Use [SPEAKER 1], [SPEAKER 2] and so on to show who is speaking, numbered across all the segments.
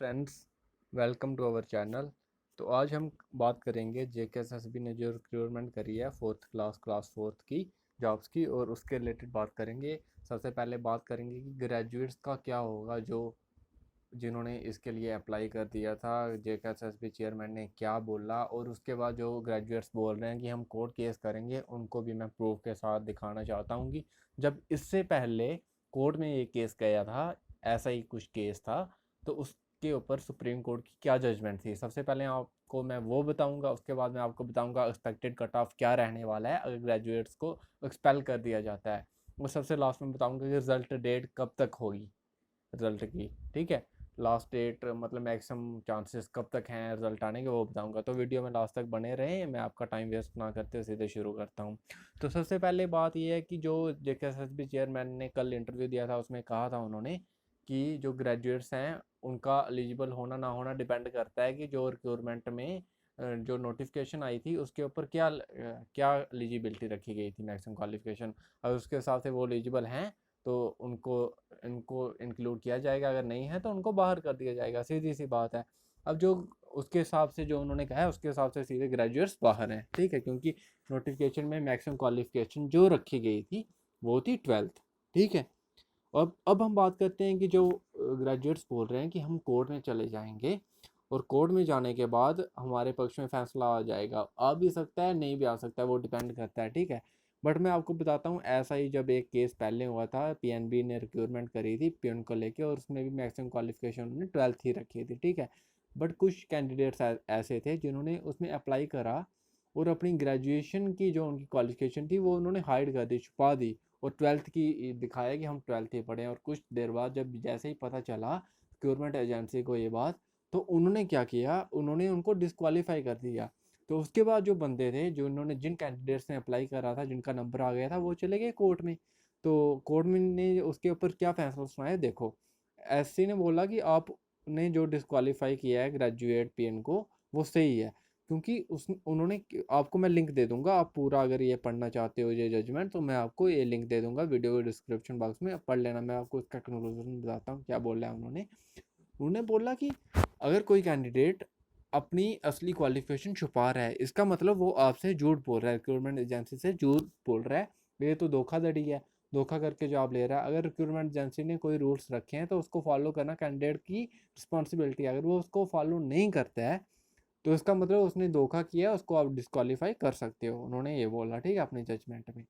[SPEAKER 1] Friends, welcome to our channel. तो आज हम बात करेंगे जेकेएसएसबी ने जो रिक्रूटमेंट करी है क्लास फोर्थ की जॉब्स की, और उसके रिलेटेड बात करेंगे। सबसे पहले बात करेंगे कि ग्रेजुएट्स का क्या होगा, जो जिन्होंने इसके लिए अप्लाई कर दिया था। जेकेएसएसबी चेयरमैन ने क्या बोला, और उसके बाद जो ग्रेजुएट्स बोल रहे हैं कि हम कोर्ट केस करेंगे, उनको भी मैं प्रूफ के साथ दिखाना चाहता हूँ कि जब इससे पहले कोर्ट में ये केस गया था, ऐसा ही कुछ केस था, तो उसके ऊपर सुप्रीम कोर्ट की क्या जजमेंट थी। सबसे पहले आपको मैं वो बताऊंगा, उसके बाद मैं आपको बताऊंगा एक्सपेक्टेड कट ऑफ क्या रहने वाला है अगर ग्रेजुएट्स को एक्सपेल कर दिया जाता है। और सबसे लास्ट में बताऊंगा कि रिजल्ट डेट कब तक होगी रिजल्ट की। ठीक है, लास्ट डेट मतलब मैक्सिमम चांसेस कब तक हैं रिजल्ट आने के, वो बताऊंगा। तो वीडियो में लास्ट तक बने रहें, मैं आपका टाइम वेस्ट ना करते सीधे शुरू करता हूँ। तो सबसे पहले बात यह है कि जो जेकेएसएसबी चेयरमैन ने कल इंटरव्यू दिया था, उसमें कहा था उन्होंने कि जो ग्रेजुएट्स हैं उनका एलिजिबल होना ना होना डिपेंड करता है कि जो रिक्रूटमेंट में जो नोटिफिकेशन आई थी उसके ऊपर क्या एलिजिबिलिटी रखी गई थी, मैक्सिमम क्वालिफिकेशन। और उसके हिसाब से वो एलिजिबल हैं तो उनको इनको इंक्लूड किया जाएगा, अगर नहीं है तो उनको बाहर कर दिया जाएगा, सीधी सी बात है। अब जो उसके हिसाब से जो उन्होंने कहा है उसके हिसाब से सीधे ग्रेजुएट्स बाहर हैं। ठीक है, क्योंकि नोटिफिकेशन में मैक्सिमम क्वालिफिकेशन जो रखी गई थी वो थी 12th। ठीक है, अब हम बात करते हैं कि जो ग्रेजुएट्स बोल रहे हैं कि हम कोर्ट में चले जाएंगे और कोर्ट में जाने के बाद हमारे पक्ष में फैसला आ जाएगा। आ भी सकता है, नहीं भी आ सकता है, वो डिपेंड करता है। ठीक है, बट मैं आपको बताता हूँ, ऐसा ही जब एक केस पहले हुआ था, पीएनबी ने रिक्रूटमेंट करी थी पीएन को लेके, और उसमें भी मैक्सिमम क्वालिफिकेशन उन्होंने 12th ही रखी थी। ठीक है, बट कुछ कैंडिडेट्स ऐसे थे जिन्होंने उसमें अप्लाई करा और अपनी ग्रेजुएशन की जो उनकी क्वालिफिकेशन थी वो उन्होंने हाइड कर दी, छुपा दी, और 12th की दिखाया कि हम 12th ही पढ़े हैं। और कुछ देर बाद जब जैसे ही पता चला रिक्रूटमेंट एजेंसी को ये बात, तो उन्होंने क्या किया, उन्होंने उनको डिस्क्वालीफाई कर दिया। तो उसके बाद जो बंदे थे, जो उन्होंने जिन कैंडिडेट्स ने अप्लाई करा था, जिनका नंबर आ गया था, वो चले गए कोर्ट में। तो कोर्ट में ने उसके ऊपर क्या फैसला सुनाया, देखो। एससी ने बोला कि आपने जो डिस्क्वालीफाई किया है ग्रेजुएट पीएन को, वो सही है, क्योंकि उस उन्होंने आपको मैं लिंक दे दूंगा, आप पूरा अगर ये पढ़ना चाहते हो ये जजमेंट, तो मैं आपको ये लिंक दे दूंगा वीडियो के डिस्क्रिप्शन बॉक्स में, पढ़ लेना। मैं आपको इसका कंक्लूजन बताता हूँ क्या बोला है उन्होंने। उन्होंने बोला कि अगर कोई कैंडिडेट अपनी असली क्वालिफिकेशन छुपा रहा है, इसका मतलब वो आपसे झूठ बोल रहा है, रिक्रूटमेंट एजेंसी से झूठ बोल रहा है, ये तो धोखाधड़ी है। धोखा करके जॉब ले रहा है। अगर रिक्रूटमेंट एजेंसी ने कोई रूल्स रखे हैं तो उसको फॉलो करना कैंडिडेट की रिस्पॉन्सिबिलिटी है। अगर वो उसको फॉलो नहीं करता है तो इसका मतलब उसने धोखा किया, उसको आप डिस्क्वालीफाई कर सकते हो, उन्होंने ये बोला। ठीक है, अपने जजमेंट में।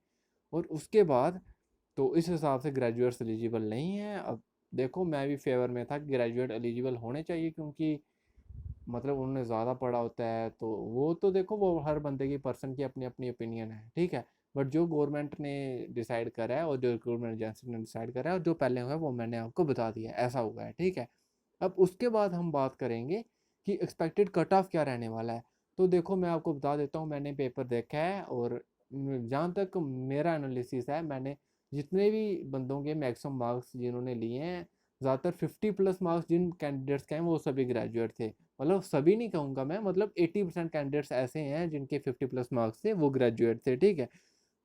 [SPEAKER 1] और उसके बाद तो इस हिसाब से ग्रेजुएट्स एलिजिबल नहीं है। अब देखो, मैं भी फेवर में था कि ग्रेजुएट एलिजिबल होने चाहिए, क्योंकि मतलब उन्होंने ज़्यादा पढ़ा होता है, तो वो तो देखो, वो हर बंदे की पर्सन की अपनी अपनी ओपिनियन है। ठीक है, बट जो गवर्नमेंट ने डिसाइड करा है और जो रिक्रूटमेंट एजेंसी ने डिसाइड करा है और जो पहले हुआ है वो मैंने आपको बता दिया है, ऐसा हुआ है। ठीक है, अब उसके बाद हम बात करेंगे कि एक्सपेक्टेड कट ऑफ क्या रहने वाला है। तो देखो, मैं आपको बता देता हूँ, मैंने पेपर देखा है, और जहाँ तक मेरा एनालिसिस है, मैंने जितने भी बंदों के मैक्सिमम मार्क्स जिन्होंने लिए हैं, ज़्यादातर 50+ मार्क्स जिन कैंडिडेट्स के हैं वो सभी ग्रेजुएट थे। मतलब सभी नहीं कहूँगा मैं, मतलब 80% कैंडिडेट्स ऐसे हैं जिनके 50+ मार्क्स थे, वो ग्रेजुएट थे। ठीक है,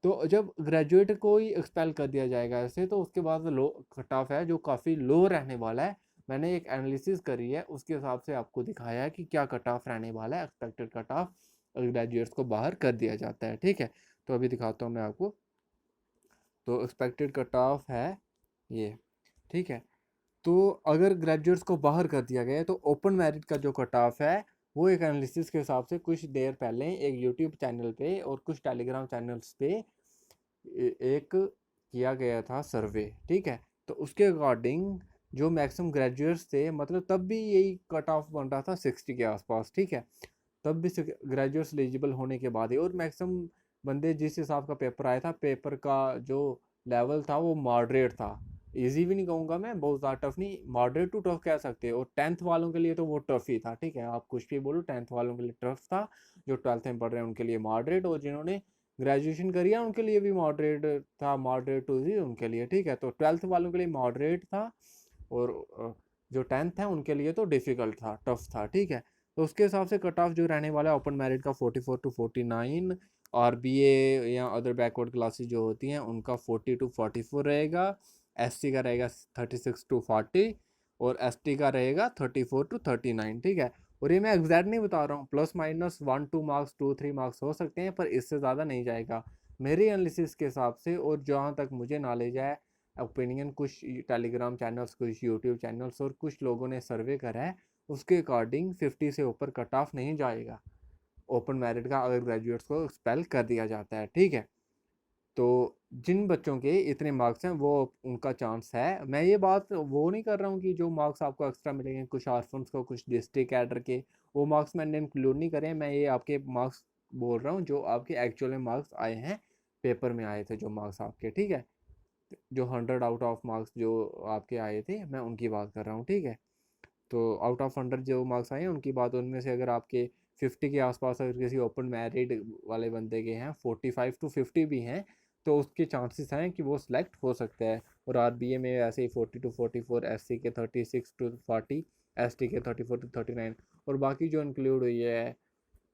[SPEAKER 1] तो जब ग्रेजुएट को ही एक्सपेल कर दिया जाएगा ऐसे, तो उसके बाद लो कट ऑफ है जो काफ़ी लो रहने वाला है। मैंने एक एनालिसिस करी है, उसके हिसाब से आपको दिखाया है कि क्या कट ऑफ रहने वाला है, एक्सपेक्टेड कट ऑफ ग्रेजुएट्स को बाहर कर दिया जाता है। ठीक है, तो अभी दिखाता हूँ मैं आपको। तो एक्सपेक्टेड कट ऑफ है ये। ठीक है, तो अगर ग्रेजुएट्स को बाहर कर दिया गया है, तो ओपन मेरिट का जो कट ऑफ है वो एक एनालिसिस के हिसाब से कुछ देर पहले एक यूट्यूब चैनल पे और कुछ टेलीग्राम चैनल्स पे एक किया गया था सर्वे। ठीक है, तो उसके अकॉर्डिंग जो मैक्सिमम ग्रेजुएट्स थे, मतलब तब भी यही कट ऑफ बन रहा था 60 के आसपास। ठीक है, तब भी ग्रेजुएट्स एलिजिबल होने के बाद ही, और मैक्सिमम बंदे जिस हिसाब का पेपर आया था, पेपर का जो लेवल था वो मॉडरेट था। इजी भी नहीं कहूँगा मैं, बहुत ज़्यादा टफ नहीं, मॉडरेट टू टफ कह सकते हो। और 10th वालों के लिए तो वो टफ ही था। ठीक है, आप कुछ भी बोलो, 10th वालों के लिए टफ था। जो 12th में पढ़ रहे हैं उनके लिए मॉडरेट, और जिन्होंने ग्रेजुएशन करी है उनके लिए भी मॉडरेट था, मॉडरेट टू ही उनके लिए। ठीक है, तो 12th वालों के लिए मॉडरेट था, और जो 10th है उनके लिए तो डिफ़िकल्ट था, टफ था। ठीक है, तो उसके हिसाब से कट ऑफ जो रहने वाला है ओपन मेरिट का 44 to 49, और बीए या अदर बैकवर्ड क्लासेस जो होती हैं उनका 40 to 44 रहेगा, एससी का रहेगा 36 to 40, और एसटी का रहेगा 34 to 39, ठीक है। और ये मैं एग्जैक्ट नहीं बता रहा हूँ, प्लस माइनस 1-2 मार्क्स 2-3 मार्क्स हो सकते हैं, पर इससे ज़्यादा नहीं जाएगा मेरे एनालिसिस के हिसाब से। और जहाँ तक मुझे नॉलेज है, ओपिनियन कुछ टेलीग्राम चैनल्स, कुछ यूट्यूब चैनल्स और कुछ लोगों ने सर्वे करा है, उसके अकॉर्डिंग 50 से ऊपर कट ऑफ नहीं जाएगा ओपन मेरिट का, अगर ग्रेजुएट्स को एक्सपेल कर दिया जाता है, ठीक है। तो जिन बच्चों के इतने मार्क्स हैं वो उनका चांस है। मैं ये बात वो नहीं कर रहा हूँ कि जो मार्क्स आपको एक्स्ट्रा मिलेंगे कुछ आर्फन्स को, कुछ डिस्ट्रिक्ट कैडर के, वो मार्क्स मैंने इंक्लूड नहीं करे। मैं ये आपके मार्क्स बोल रहा हूँ जो आपके एक्चुअल में मार्क्स आए हैं, पेपर में आए थे जो मार्क्स आपके, ठीक है। जो 100 आउट ऑफ मार्क्स जो आपके आए थे, मैं उनकी बात कर रहा हूँ, ठीक है। तो आउट ऑफ 100 जो मार्क्स आए हैं उनकी बात, उनमें से अगर आपके 50 के आसपास अगर किसी ओपन मैरिट वाले बंदे के हैं, 45 to 50 भी हैं, तो उसके चांसेस हैं कि वो सिलेक्ट हो सकता है। और आरबीए में ऐसे ही 40 to 44, एससी के 36 to 40, एसटी के 34 to 39। और बाकी जो इंक्लूड हुई है,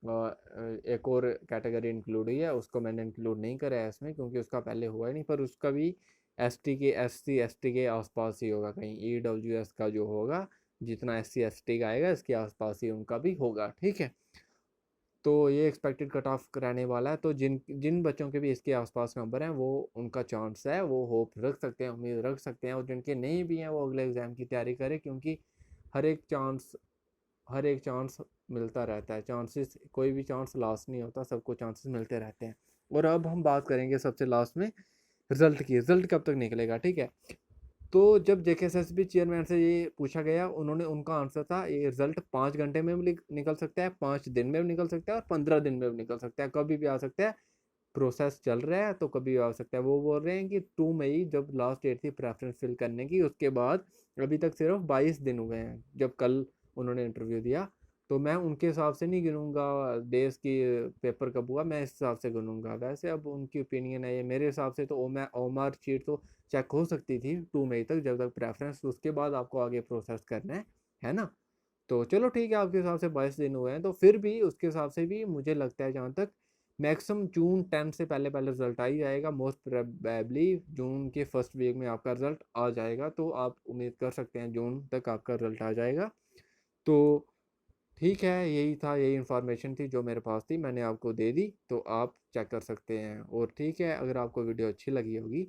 [SPEAKER 1] एक और कैटेगरी इंक्लूड हुई है, उसको मैंने इंक्लूड नहीं करा है इसमें क्योंकि उसका पहले हुआ ही नहीं, पर उसका भी एससी एसटी के आसपास ही होगा कहीं। ईडब्ल्यूएस का जो होगा, जितना एससी एसटी का आएगा इसके आसपास ही उनका भी होगा, ठीक है। तो ये एक्सपेक्टेड कट ऑफ रहने वाला है। तो जिन जिन बच्चों के भी इसके आसपास नंबर हैं, वो उनका चांस है, वो होप रख सकते हैं, उम्मीद रख सकते हैं। और जिनके नहीं भी हैं वो अगले एग्ज़ाम की तैयारी करें, क्योंकि हर एक चांस हर एक चांस मिलता रहता है। चांसेस, कोई भी चांस लास्ट नहीं होता, सबको चांसेस मिलते रहते हैं। और अब हम बात करेंगे सबसे लास्ट में रिजल्ट की। रिजल्ट कब तक निकलेगा, ठीक है। तो जब जेकेएसएसबी चेयरमैन से ये पूछा गया, उन्होंने उनका आंसर था ये रिजल्ट 5 घंटे में भी निकल सकता है, 5 दिन में भी निकल सकता है, और 15 दिन में भी निकल सकता है, कभी भी आ सकता है। प्रोसेस चल रहा है तो कभी भी आ सकता है। वो बोल रहे हैं कि 2 मई जब लास्ट डेट थी प्रेफरेंस फिल करने की, उसके बाद अभी तक सिर्फ 22 दिन हुए हैं, जब कल उन्होंने इंटरव्यू दिया। तो मैं उनके हिसाब से नहीं गिनूंगा देश की पेपर कब हुआ, मैं इस हिसाब से गिनूंगा। वैसे अब उनकी ओपिनियन है ये, मेरे हिसाब से तो ओमार शीट तो चेक हो सकती थी 2 मई तक, जब तक प्रेफरेंस, उसके बाद आपको आगे प्रोसेस करना है ना। तो चलो ठीक है, आपके हिसाब से 22 दिन हुए हैं, तो फिर भी उसके हिसाब से भी मुझे लगता है जहाँ तक मैक्सिमम जून 10 से पहले पहले रिजल्ट आ ही जाएगा। मोस्ट प्रोबेबली जून के फर्स्ट वीक में आपका रिजल्ट आ जाएगा, तो आप उम्मीद कर सकते हैं जून तक आपका रिजल्ट आ जाएगा। तो ठीक है, यही था, यही इन्फॉर्मेशन थी जो मेरे पास थी, मैंने आपको दे दी, तो आप चेक कर सकते हैं। और ठीक है, अगर आपको वीडियो अच्छी लगी होगी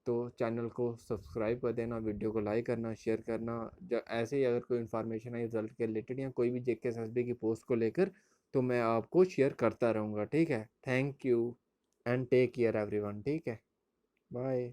[SPEAKER 1] तो चैनल को सब्सक्राइब कर देना, वीडियो को लाइक करना, शेयर करना। ऐसे ही अगर कोई इन्फॉर्मेशन है रिजल्ट के रिलेटेड या कोई भी जेकेएसएसबी की पोस्ट को लेकर, तो मैं आपको शेयर करता रहूँगा, ठीक है। Thank you and take care everyone, ठीक है। बाय।